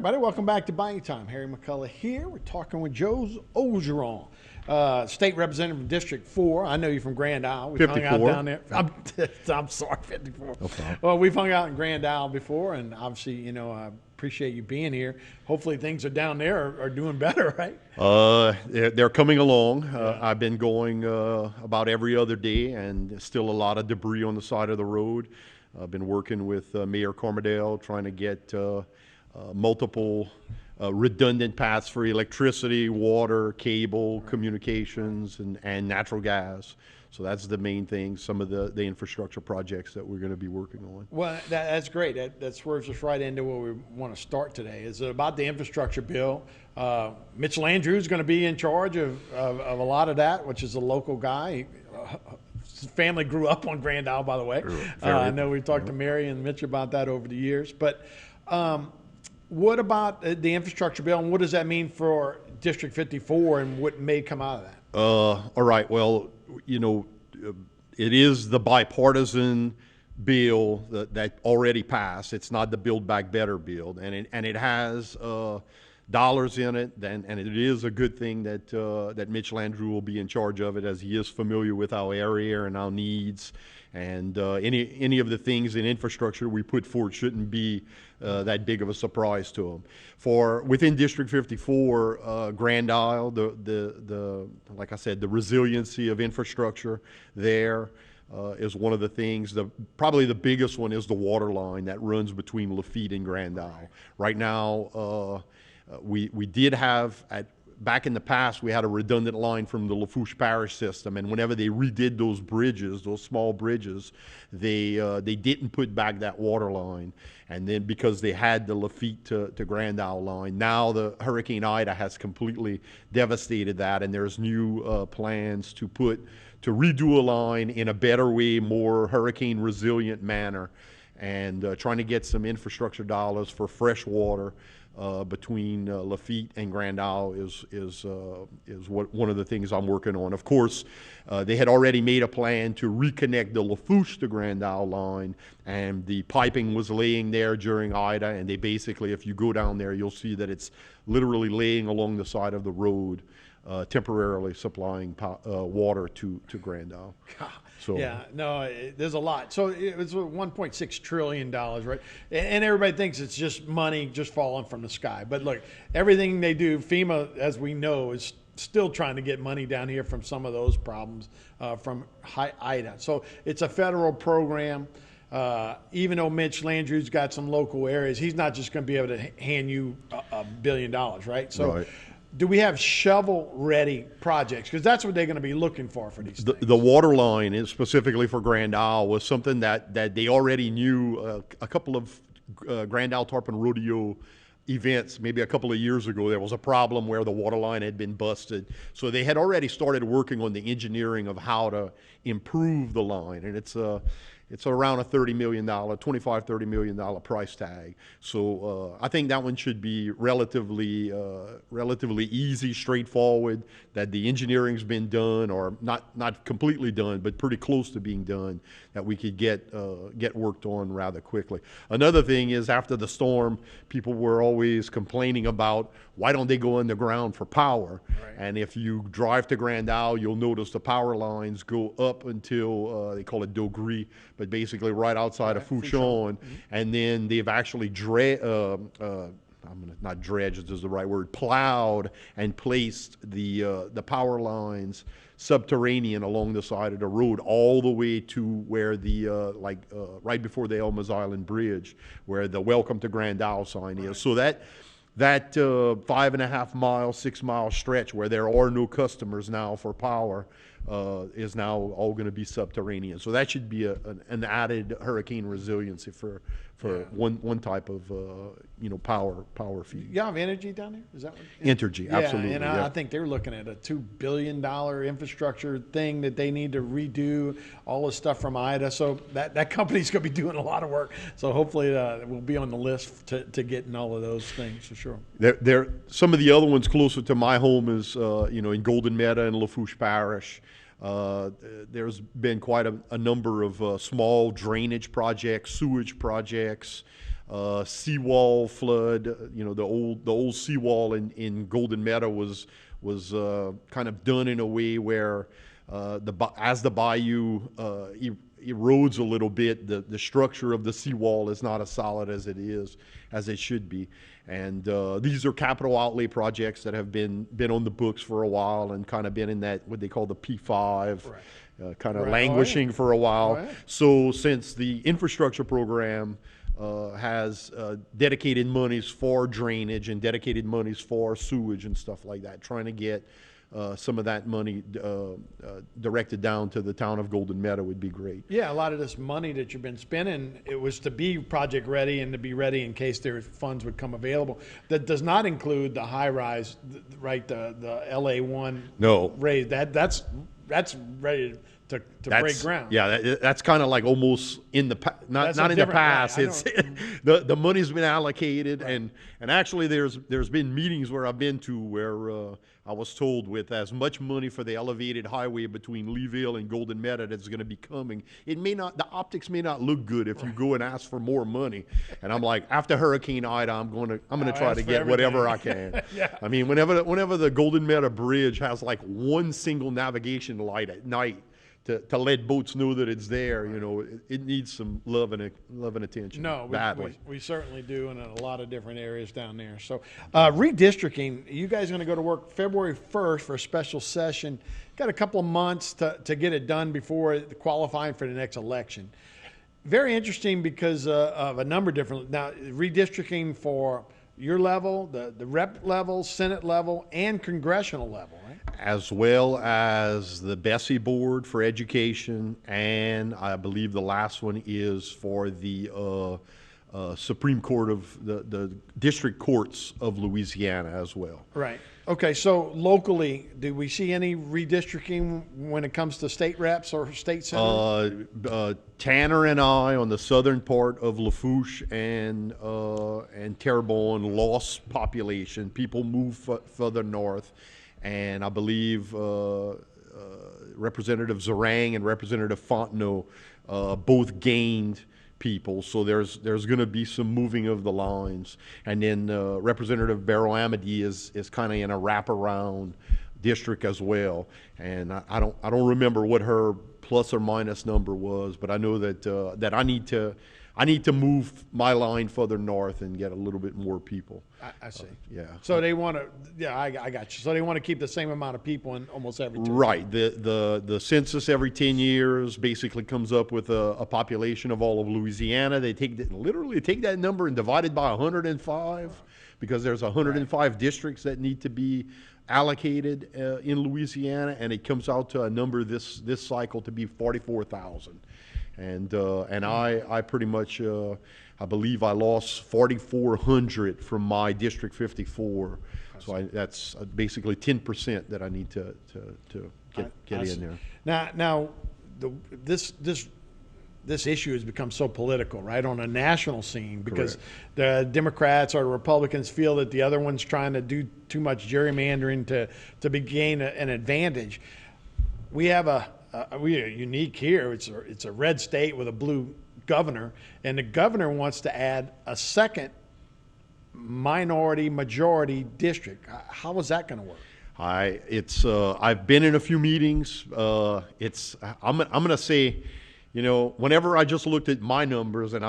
everybody. Welcome back to Buying Time. Harry McCullough here. We're talking with Joe Orgeron, State Representative from District 4. I know you from Grand Isle. We've hung out down there. I'm sorry, 54. Okay. Well, we've hung out in Grand Isle before, and obviously, you know, I appreciate you being here. Hopefully things are down there are doing better, right? They're coming along. I've been going about every other day, and still a lot of debris on the side of the road. I've been working with Mayor Cormerdale trying to get multiple redundant paths for electricity, water, cable, communications, and natural gas. So that's the main thing, some of the infrastructure projects that we're going to be working on. Well, that's great. That swerves us right into where we want to start today. Is about the infrastructure bill. Mitch Landrieu is going to be in charge of a lot of that, which is a local guy. His family grew up on Grand Isle, by the way. I know we've talked to Mary and Mitch about that over the years. But what about the infrastructure bill, and what does that mean for District 54 and what may come out of that? All right. Well, you know, it is the bipartisan bill that already passed. It's not the Build Back Better bill, and it has dollars in it, and it is a good thing that Mitch Landrieu will be in charge of it, as he is familiar with our area and our needs, and any of the things in infrastructure we put forward shouldn't be that big of a surprise to him. For within District 54, Grand Isle, the like I said, the resiliency of infrastructure there is one of the things. Probably the biggest one is the water line that runs between Lafitte and Grand Isle. Right now, we did have back in the past, we had a redundant line from the Lafourche Parish system, and whenever they redid those bridges, those small bridges, they didn't put back that water line. And then because they had the Lafitte to Grand Isle line, now the Hurricane Ida has completely devastated that, and there's new plans to redo a line in a better way, more hurricane resilient manner, and trying to get some infrastructure dollars for fresh water between Lafitte and Grand Isle is one of the things I'm working on. Of course, they had already made a plan to reconnect the Lafourche to Grand Isle line, and the piping was laying there during Ida, and they basically, if you go down there, you'll see that it's literally laying along the side of the road, temporarily supplying water to Grand Isle. So, yeah, no, there's a lot. So it was $1.6 trillion, right? And everybody thinks it's just money just falling from the sky. But look, everything they do, FEMA, as we know, is still trying to get money down here from some of those problems from Ida. So it's a federal program. Even though Mitch Landrieu's got some local areas, he's not just going to be able to hand you $1 billion, right? So. Right. Do we have shovel-ready projects? Because that's what they're going to be looking for these things. The water line, is specifically for Grand Isle, was something that they already knew. A couple of Grand Isle Tarpon Rodeo events, maybe a couple of years ago, there was a problem where the water line had been busted. So they had already started working on the engineering of how to improve the line, and it's around a $30 million, $25–30 million price tag. So I think that one should be relatively easy, straightforward. That the engineering's been done, or not completely done, but pretty close to being done. That we could get worked on rather quickly. Another thing is, after the storm, people were always complaining about why don't they go underground for power. Right. And if you drive to Grand Isle, you'll notice the power lines go up until they call it Dogri, but basically right outside of Fouchon. Mm-hmm. And then they've actually not dredged is the right word, plowed and placed the power lines subterranean along the side of the road, all the way to where the right before the Elmer's Island Bridge, where the Welcome to Grand Isle sign is. So that 5.5 mile, 6 mile stretch where there are no customers now for power is now all going to be subterranean. So that should be an added hurricane resiliency for one type of power feed. You have energy down there? Is that what? Entergy, absolutely. And I think they're looking at a $2 billion infrastructure thing that they need to redo, all the stuff from Ida. So that company's going to be doing a lot of work. So hopefully we'll be on the list to getting all of those things for sure. There some of the other ones closer to my home is in Golden Meadow and Lafourche Parish. There's been quite a number of small drainage projects, sewage projects, seawall flood. The old seawall in Golden Meadow was kind of done in a way where as the bayou erodes a little bit, the structure of the seawall is not as solid as it should be. And these are capital outlay projects that have been on the books for a while and kind of been in that what they call the P5. Right. Kind of Right. languishing for a while. Oh, yeah. So since the infrastructure program has dedicated monies for drainage and dedicated monies for sewage and stuff like that, trying to get some of that money directed down to the town of Golden Meadow would be great. Yeah, a lot of this money that you've been spending, it was to be project ready and to be ready in case their funds would come available. That does not include the high rise, right? The LA1 No. raise. That's ready to break ground. Yeah, that's kind of like almost in the not in the past. Right, It's the money's been allocated, right. and actually there's been meetings where I've been to where I was told with as much money for the elevated highway between Leeville and Golden Meadow that's going to be coming, the optics may not look good if you go and ask for more money. And I'm like, after Hurricane Ida, I'm going to try to get whatever I can. Yeah. I mean, whenever the Golden Meadow Bridge has like one single navigation light at night to let boats know that it's there, it needs some love and attention. No, badly. we certainly do, and in a lot of different areas down there. So, redistricting, you guys are going to go to work February 1st for a special session. Got a couple of months to get it done before qualifying for the next election. Very interesting because of a number of different. Now, redistricting for your level, the rep level, Senate level, and congressional level, right? As well as the Bessie Board for Education, and I believe the last one is for the Supreme Court of the District Courts of Louisiana as well. Right. Okay, so locally, do we see any redistricting when it comes to state reps or state senators? Tanner and I on the southern part of Lafourche and Terrebonne lost population. People moved further north, and I believe Representative Zarang and Representative Fontenot both gained people, so there's going to be some moving of the lines. And then Representative Barrow Amity is kind of in a wraparound district as well. And I don't remember what her plus or minus number was, but I know that I need to move my line further north and get a little bit more people. I see. Yeah. So they want to, I got you. So they want to keep the same amount of people in almost every territory. Right. The census every 10 years basically comes up with a population of all of Louisiana. They literally take that number and divide it by 105 because there's 105 districts that need to be allocated in Louisiana, and it comes out to a number this cycle to be 44,000. And I pretty much I believe I lost 4,400 from my District 54. So that's basically 10% that I need to get in there. Now, this issue has become so political, right, on a national scene because the Democrats or the Republicans feel that the other one's trying to do too much gerrymandering to gain an advantage. We are unique here. It's a red state with a blue governor, and the governor wants to add a second minority majority district. How is that going to work? I've been in a few meetings. I'm going to say, whenever I just looked at my numbers and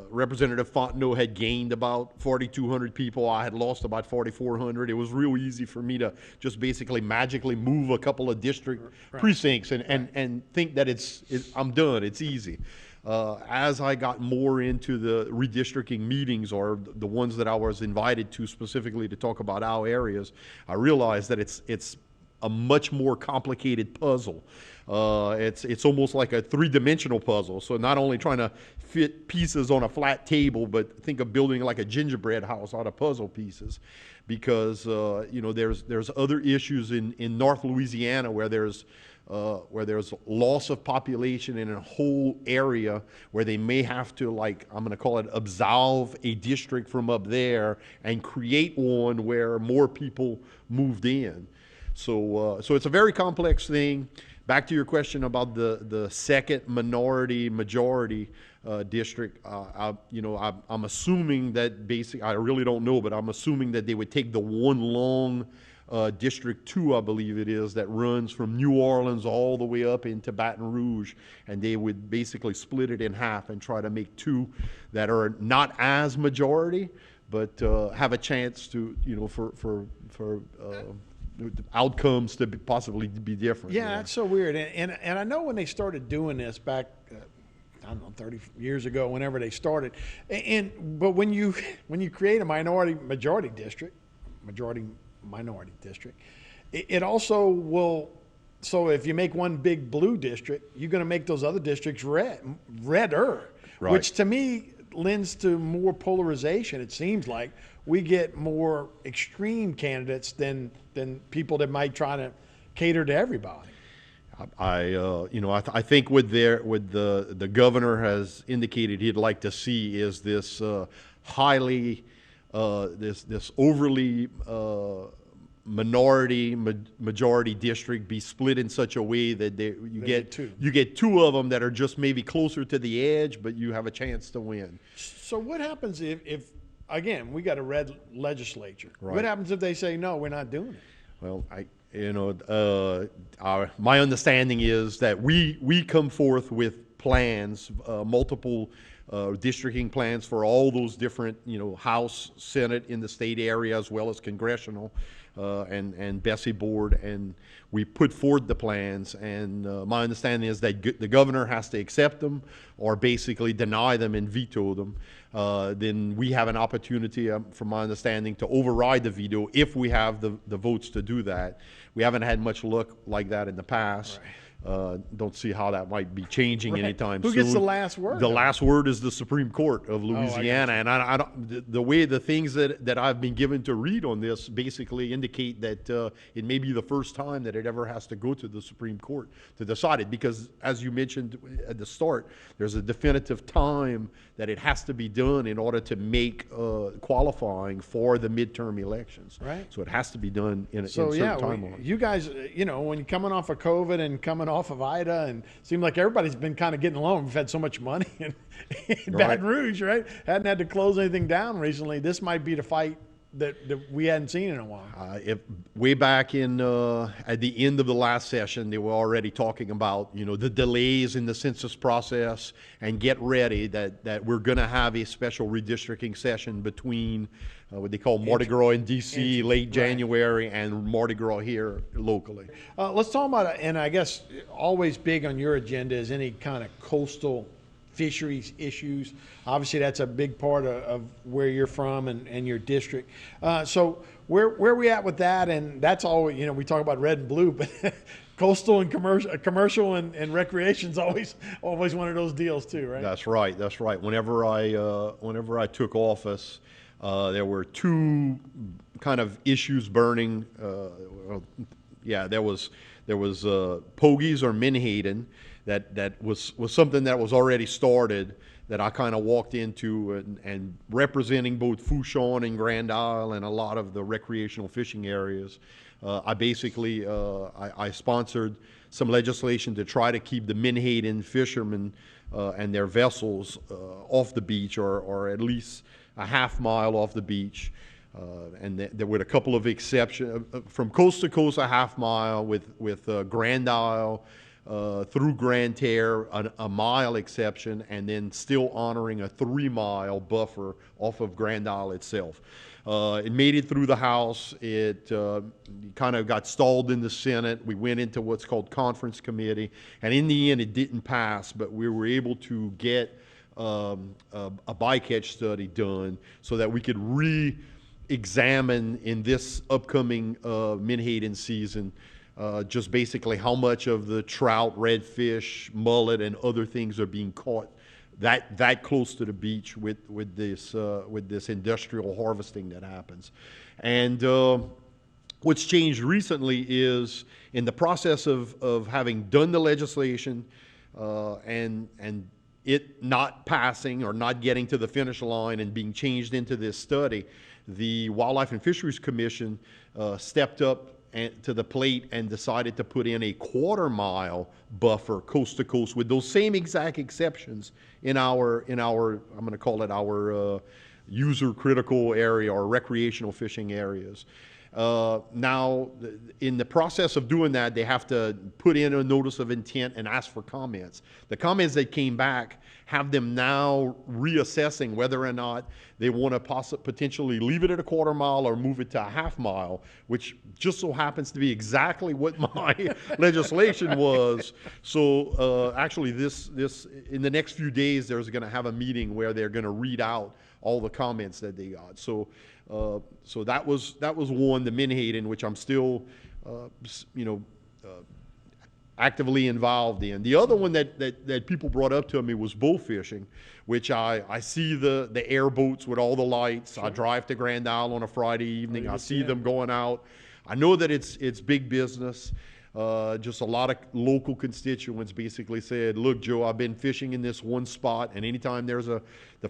Representative Fontenot had gained about 4,200 people. I had lost about 4,400. It was real easy for me to just basically magically move a couple of district precincts and think that I'm done. It's easy. As I got more into the redistricting meetings or the ones that I was invited to specifically to talk about our areas, I realized that it's a much more complicated puzzle. It's almost like a three-dimensional puzzle. So not only trying to fit pieces on a flat table, but think of building like a gingerbread house out of puzzle pieces, because there's other issues in North Louisiana where there's loss of population in a whole area where they may have to, like, I'm going to call it, absolve a district from up there and create one where more people moved in. So it's a very complex thing. Back to your question about the second minority majority district, I'm assuming that I really don't know, but I'm assuming that they would take the one long District 2, I believe it is, that runs from New Orleans all the way up into Baton Rouge, and they would basically split it in half and try to make two that are not as majority, but have a chance to, for outcomes to possibly be different. Yeah, that's so weird. And I know when they started doing this back, I don't know, 30 years ago, whenever they started. But when you create a minority district, it also will. So if you make one big blue district, you're going to make those other districts redder, Right. which to me lends to more polarization. It seems like we get more extreme candidates than people that might try to cater to everybody. I think what the governor has indicated he'd like to see is this this overly majority district be split in such a way that you get two of them that are just maybe closer to the edge, but you have a chance to win. So what happens if again, we got a red legislature? Right. What happens if they say no, we're not doing it? Well, my understanding is that we come forth with plans, multiple districting plans for all those different, House, Senate in the state area, as well as congressional, and Bessie board, and we put forward the plans. And my understanding is that the governor has to accept them or basically deny them and veto them. Then we have an opportunity, from my understanding, to override the veto if we have the votes to do that. We haven't had much luck like that in the past. Right. Don't see how that might be changing anytime soon. Who gets the last word? The last word is the Supreme Court of Louisiana, and I don't. The way the things that I've been given to read on this basically indicate that it may be the first time that it ever has to go to the Supreme Court to decide it, because as you mentioned at the start, there's a definitive time that it has to be done in order to make qualifying for the midterm elections. Right. So it has to be done in a certain timeline. You guys, when you're coming off of COVID and coming off of Ida, and it seemed like everybody's been kind of getting along. We've had so much money in Baton Rouge, right? Hadn't had to close anything down recently. This might be the fight that we hadn't seen in a while. Way back in at the end of the last session, they were already talking about the delays in the census process, and get ready that we're going to have a special redistricting session between what they call Mardi Gras in D.C. late January and Mardi Gras here locally. Let's talk about, and I guess always big on your agenda is any kind of coastal fisheries issues. Obviously, that's a big part of where you're from and your district. So where are we at with that? And that's always, we talk about red and blue, but coastal and commercial and recreation's always one of those deals too, right? That's right. That's right. Whenever I took office, there were two kind of issues burning. There was Pogies or Menhaden. That was something that was already started, that I kind of walked into, and representing both Fouchon and Grand Isle and a lot of the recreational fishing areas. I basically I sponsored some legislation to try to keep the Menhaden fishermen and their vessels off the beach, or at least a half mile off the beach. And there were a couple of exceptions from coast to coast, a half mile with Grand Isle. Through Grand Terre, a mile exception, and then still honoring a 3-mile buffer off of Grand Isle itself. It made it through the House. It kind of got stalled in the Senate. We went into what's called conference committee, and in the end it didn't pass, but we were able to get a bycatch study done so that we could re-examine in this upcoming Menhaden season just basically how much of the trout, redfish, mullet, and other things are being caught that close to the beach with this industrial harvesting that happens. And what's changed recently is, in the process of having done the legislation and it not passing or not getting to the finish line and being changed into this study, the Wildlife and Fisheries Commission stepped up to the plate and decided to put in a quarter-mile buffer coast to coast with those same exact exceptions in our I'm going to call it our user critical area or recreational fishing areas. Now, in the process of doing that, they have to put in a notice of intent and ask for comments. The comments that came back have them now reassessing whether or not they want to potentially leave it at a quarter mile or move it to a half mile, which just so happens to be exactly what my legislation was. So actually, this in the next few days, there's going to have a meeting where they're going to read out all the comments that they got. So so that was one, the Menhaden, which I'm still actively involved in. The other one that people brought up to me was bull fishing, which I see the airboats with all the lights. Sure. I drive to Grand Isle on a Friday evening. I see them going out. I know that it's big business. Just a lot of local constituents basically said, look, Joe, I've been fishing in this one spot, and anytime there's the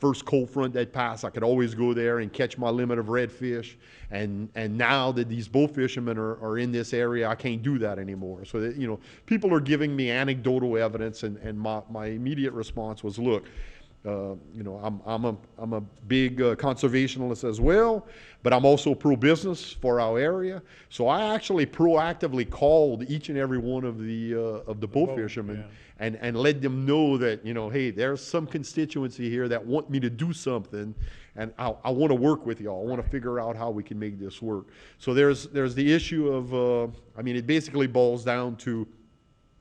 first cold front that passed, I could always go there and catch my limit of redfish. And now that these bull fishermen are in this area, I can't do that anymore. So that, people are giving me anecdotal evidence, and my immediate response was, look, I'm a big conservationist as well, but I'm also pro-business for our area. So I actually proactively called each and every one of the bull fishermen, yeah, and let them know that, hey, there's some constituency here that want me to do something, and I want to work with y'all. I want to figure out how we can make this work. So there's the issue of, it basically boils down to,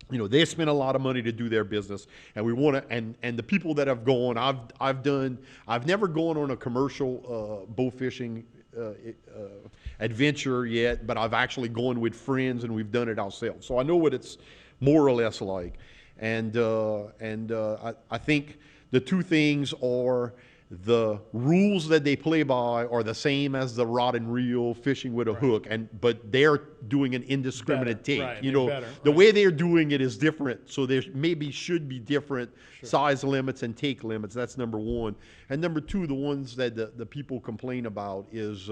they spend a lot of money to do their business, and we want to, and the people that have gone, I've never gone on a commercial bow fishing adventure yet, but I've actually gone with friends and we've done it ourselves. So I know what it's more or less like, and I think the two things are, the rules that they play by are the same as the rod and reel fishing with a hook, but they're doing an indiscriminate take. Right, the way they're doing it is different, so there maybe should be different size limits and take limits. That's number one. And number two, the ones that the people complain about is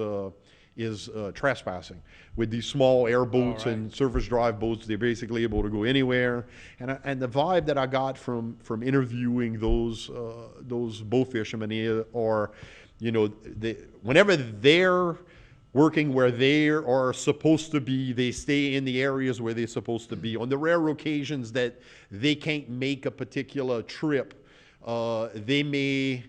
trespassing. With these small airboats and surface drive boats, they're basically able to go anywhere. And the vibe that I got from interviewing those bow fishermen are, whenever they're working where they are supposed to be, they stay in the areas where they're supposed to be. On the rare occasions that they can't make a particular trip, they may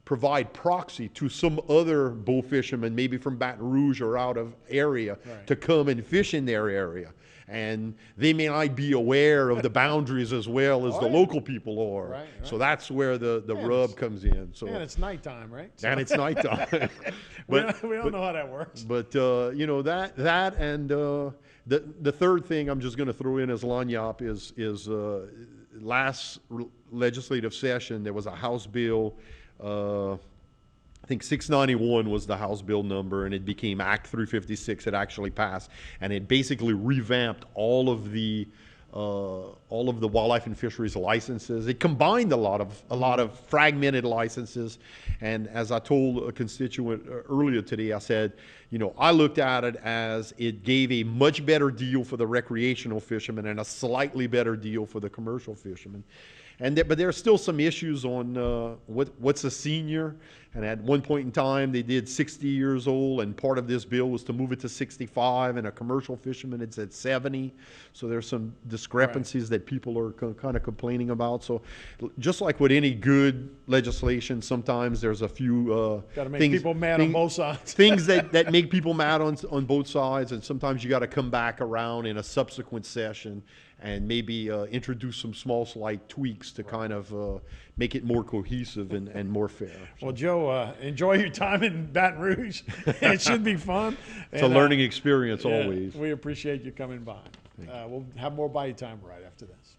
provide proxy to some other bull fishermen, maybe from Baton Rouge or out of area, to come and fish in their area. And they may not be aware of the boundaries as well as the local people are. Right. So that's where the rub comes in. So, and it's nighttime, right? So. And it's nighttime. we don't know how that works. But, that and the third thing I'm just going to throw in as lagniappe is last legislative session, there was a House bill, I think 691 was the House bill number, and it became Act 356. It actually passed, and it basically revamped all of the wildlife and fisheries licenses. It combined a lot of fragmented licenses, and as I told a constituent earlier today, I said, I looked at it as it gave a much better deal for the recreational fishermen and a slightly better deal for the commercial fishermen. But there are still some issues on what's a senior. And at one point in time, they did 60 years old, and part of this bill was to move it to 65, and a commercial fisherman, it's at 70. So there's some discrepancies that people are kind of complaining about. So just like with any good legislation, sometimes there's a few got to make people mad on both sides. Things that make people mad on both sides, and sometimes you got to come back around in a subsequent session and maybe introduce some small slight tweaks to kind of make it more cohesive and more fair. Well, Joe, enjoy your time in Baton Rouge. It should be fun. It's a learning experience always. We appreciate you coming by. We'll have more bite time right after this.